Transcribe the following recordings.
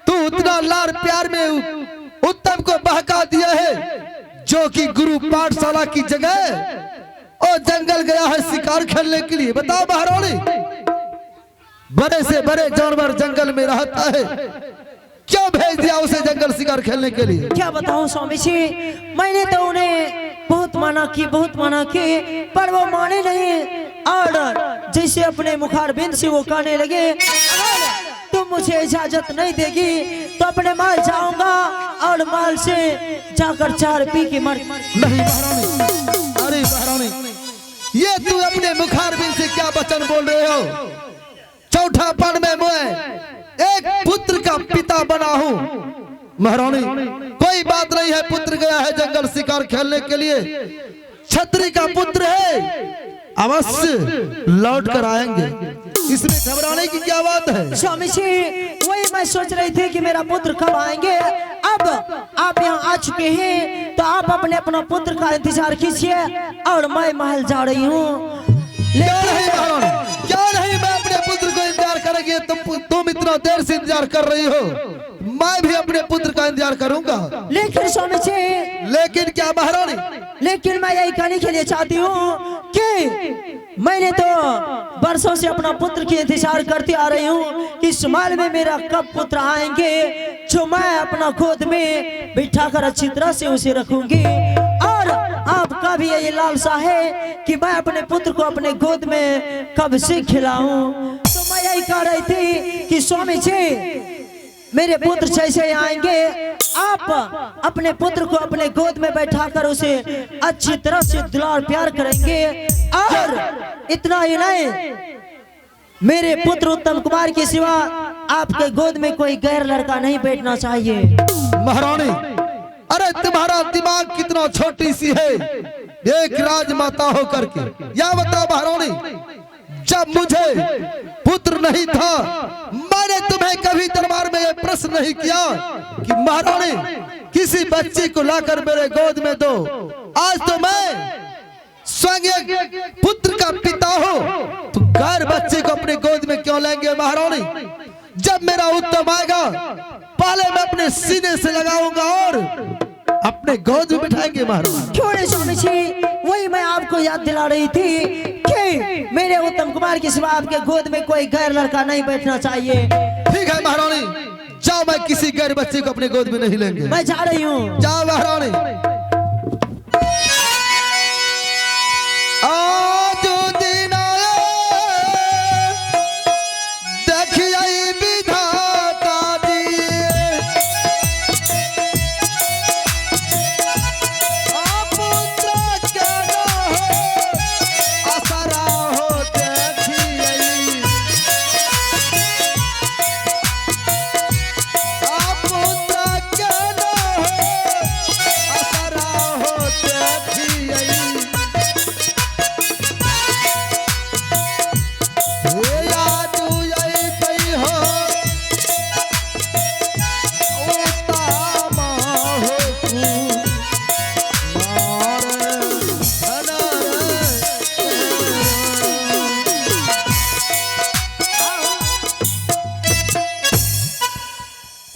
तू उतना लाड़ प्यार में उत्तम को बहका दिया है, जो कि गुरु पाठशाला की जगह और जंगल गया है शिकार खेलने के लिए। बताओ महारानी, बड़े से बड़े जानवर जंगल में रहता है, क्यों भेज दिया उसे जंगल शिकार खेलने के लिए? क्या बताऊं स्वामी जी, मैंने तो उन्हें बहुत मना की पर वो माने नहीं। और जैसे अपने मुखारबिंद से वो कहने लगे, तुम मुझे इजाजत नहीं देगी तो अपने माल जाऊंगा और माल से जाकर 4 पी के मर। नहीं महारानी, अरे महारानी, ये तू अपने मुखारबिंद से क्या वचन बोल रहे हो? चौथा पद में मैं एक पुत्र का पिता बना हूँ। महारानी कोई बात नहीं है, पुत्र गया है जंगल शिकार खेलने के लिए, छत्री का पुत्र है, अवश्य लौट कर आएंगे, इसमें घबराने की क्या बात है? स्वामी जी वही मैं सोच रही थी कि मेरा पुत्र कब आएंगे। अब आप यहाँ आ चुके हैं तो आप अपने अपना पुत्र का इंतजार कीजिए और मैं महल जा रही हूँ। क्या नहीं महारानी, क्या नहीं, मैं अपने पुत्र को इंतजार करेंगे, तुम इतना देर से इंतजार कर रही हो, मैं भी अपने पुत्र का इंतजार करूंगा। लेकिन स्वामी जी, लेकिन क्या महारानी? लेकिन मैं यही कहने के लिए चाहती हूँ कि मैंने तो बरसों से अपना पुत्र की इंतजार करती आ रही हूँ कि इस महल में मेरा कब पुत्र आएंगे, जो मैं अपना गोद में बिठाकर अच्छी तरह से उसे रखूंगी। और आपका भी यही लालसा है कि मैं अपने पुत्र को अपने गोद में कब से खिलाऊं। तो मैं यही कह रही थी कि स्वामी जी मेरे पुत्र जैसे आएंगे, आप अपने पुत्र को अपने गोद में बैठाकर उसे अच्छी तरह से दुलार प्यार करेंगे। और इतना ही नहीं, मेरे पुत्र उत्तम कुमार के सिवा आपके गोद में कोई गैर लड़का नहीं बैठना चाहिए। महारानी, अरे तुम्हारा दिमाग कितना छोटी सी है, एक राजमाता होकर के। या बताओ महारानी, जब मुझे पुत्र नहीं था, मैंने तुम्हें कभी दरबार में यह प्रश्न नहीं किया कि महारानी किसी बच्चे को लाकर मेरे गोद में दो। आज तो मैं स्वयं एक पुत्र का पिता हूँ, तो गैर बच्चे को अपने गोद में क्यों लेंगे महारानी? जब मेरा उत्तम आएगा, पहले मैं अपने सीने से लगाऊंगा और अपने गोद में बिठाएंगे महाराज। क्यों नहीं स्वामी जी, वही मैं आपको याद दिला रही थी कि मेरे उत्तम कुमार के सिवा आपके गोद में कोई गैर लड़का नहीं बैठना चाहिए। ठीक है महारानी, जाओ, मैं किसी गैर बच्चे को अपने गोद में नहीं लेंगे। मैं जा रही हूँ। जाओ महारानी।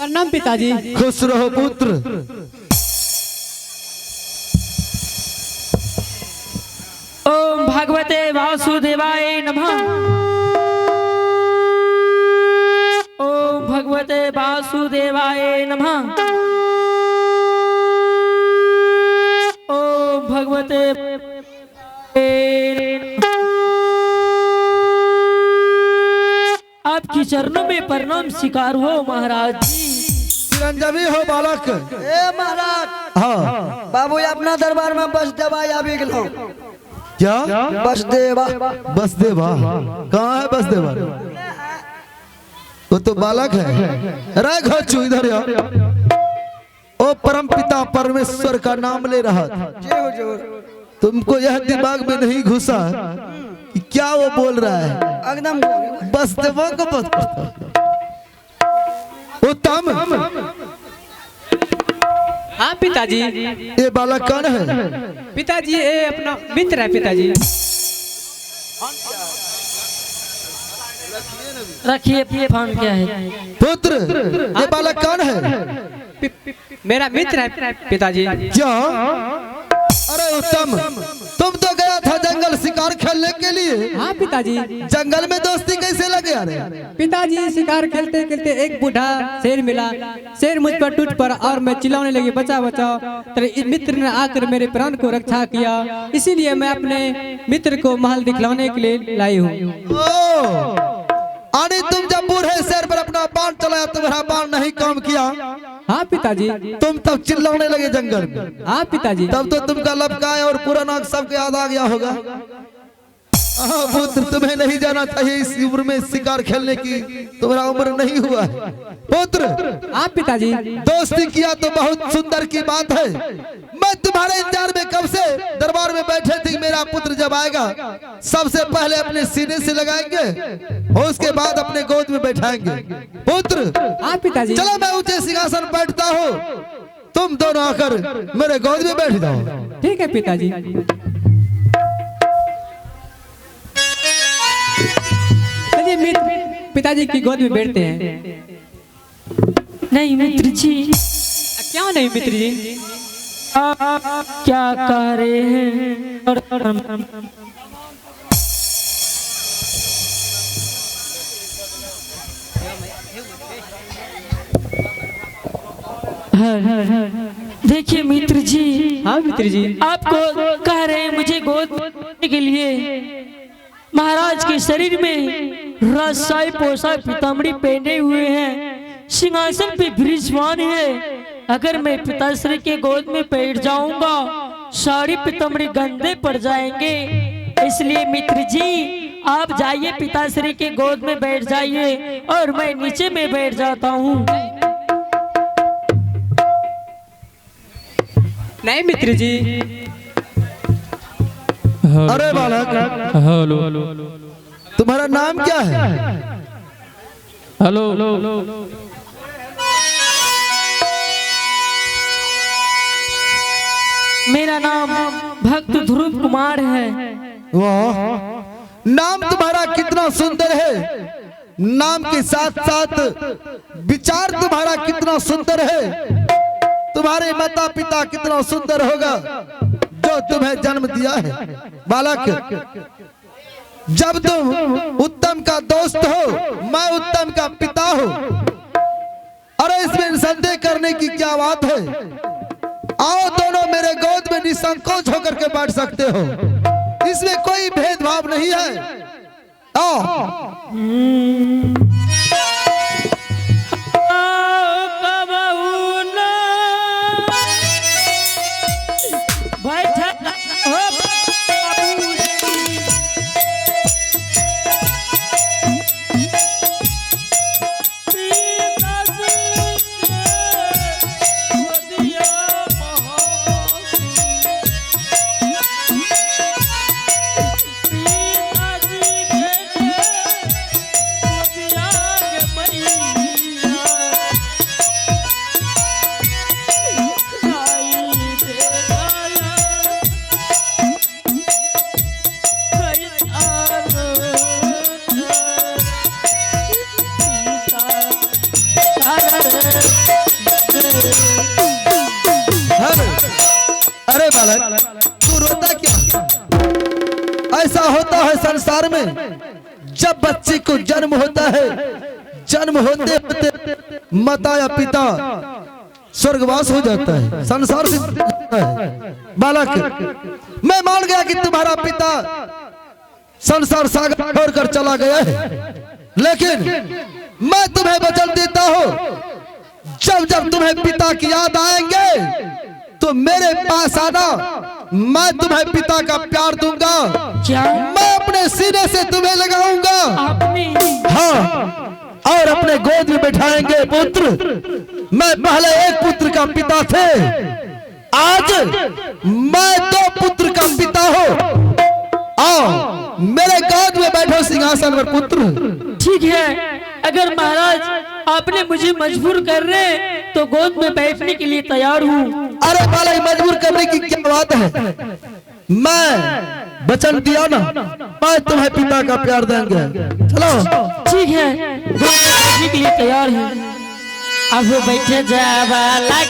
प्रणाम पिताजी। खुश रहो पुत्र। ओम भगवते वासुदेवाय नमः। ओम भगवते वासुदेवाय नमः। ओम भगवते आपकी चरणों में प्रणाम स्वीकार हो महाराज जी। चिरंजीवी हो बालक। ए महाराज, हाँ बाबू अपना दरबार में बसदेवा या भी गलो। क्या? बसदेवा। बसदेवा कहाँ है? बसदेवा वो तो बालक है। राघव चू इधर यार, ओ परम पिता परमेश्वर का नाम ले रहा था, तुमको यह दिमाग में नहीं घुसा कि क्या वो बोल रहा है? एकदम बसदेवा को उत्तम। हाँ पिताजी। ये बालक कौन है? पिताजी ये अपना मित्र है पिताजी। रखिए फोन क्या है। पुत्र ये बालक कौन है? मेरा मित्र है पिताजी। क्या? अरे उत्तम, तुम तो गया था जंगल शिकार खेलने के लिए। हाँ पिताजी। जंगल में दोस्ती कैसे लगे? अरे पिताजी शिकार खेलते खेलते एक बूढ़ा शेर मिला। शेर मुझ पर टूट पड़ा और मैं चिल्लाने लगी बचाओ बचाओ। तो इस मित्र ने आकर मेरे प्राण को रक्षा किया, इसीलिए मैं अपने मित्र को महल दिखलाने के लिए लाई हूँ। अरे तुम जब बूढ़े शेर पर अपना बाण चलाया, तुम्हारा बाण नहीं काम किया। हाँ पिताजी। तुम तब चिल्लाने लगे जंगल में। हाँ पिताजी। तब तो तुमका लपकाए और पूरा नाक सबके याद आ गया होगा। हाँ पुत्र, तुम्हें नहीं जाना चाहिए इस उम्र में शिकार खेलने की, तुम्हारा उम्र नहीं हुआ है। पुत्र हाँ पिताजी। दोस्ती किया तो बहुत सुंदर की बात है। मैं तुम्हारे इंतजार में कब से दरबार में बैठे थी। मेरा पुत्र जब आएगा सबसे पहले अपने सीने से लगाएंगे और उसके बाद अपने गोद में बैठाएंगे। पुत्र हाँ पिताजी। चलो मैं ऊंचे सिंहासन बैठता हूँ, तुम दोनों आकर मेरे गोद में बैठ जाओ। ठीक है पिताजी। चलिए मित्र पिताजी की गोद में बैठते हैं। नहीं मित्र जी। क्यों नहीं मित्र जी? आप क्या कह रहे हैं? देखिए मित्र जी। हाँ मित्र जी। आपको कह रहे हैं मुझे गोद लेने के लिए। महाराज के शरीर में राजशाही पोशाक पीताम्बरी पहने हुए हैं, सिंहासन पे विराजमान है। अगर मैं पिताश्री के गोद में बैठ जाऊंगा साड़ी पीताम्बरी गंदे पड़ जाएंगे, इसलिए मित्र जी आप जाइए पिताश्री के गोद में बैठ जाइए और मैं नीचे में बैठ जाता हूँ। नहीं मित्र जी। अरे बालक, हेलो तुम्हारा नाम क्या है? हेलो। मेरा नाम भक्त ध्रुव कुमार है। वाह, नाम तुम्हारा कितना सुंदर है। नाम के साथ साथ विचार तुम्हारा कितना सुंदर है। तुम्हारे माता पिता कितना सुंदर होगा जो तुम्हें जन्म दिया है। बालक, जब तुम उत्तम का दोस्त हो, मैं उत्तम का पिता हूँ। अरे इसमें संदेह करने की क्या बात है? आओ दोनों मेरे गोद में निसंकोच होकर के बैठ सकते हो, इसमें कोई भेदभाव नहीं है। आओ। अरे बालक, तू रोता क्या? ऐसा होता है संसार में, जब बच्चे को जन्म होता है, जन्म होते होते माता या पिता स्वर्गवास हो जाता है, संसार से जाता है। बालक, मैं मान गया कि तुम्हारा पिता संसार सागर छोड़कर चला गया है, लेकिन मैं तुम्हें वचन देता हूँ, जब जब तुम्हें पिता की याद आएंगे तो मेरे पास आना, मैं तुम्हें पिता का प्यार दूंगा। क्या? मैं अपने सीने से तुम्हें लगाऊंगा। आपने? हाँ, और अपने गोद में बैठाएंगे। पुत्र, मैं पहले एक पुत्र का पिता थे, आज मैं 2 पुत्र का पिता हूँ। आओ मेरे गोद में बैठो सिंहासन पर पुत्र। ठीक है, अगर महाराज आपने मुझे मजबूर कर रहे तो गोद में बैठने के लिए तैयार हूँ। अरे बालक, मजबूर करने की क्या बात है? मैं वचन दिया ना, मैं तुम्हें पिता का प्यार देंगे। चलो। ठीक है, के लिए तैयार है। अब बैठे जावा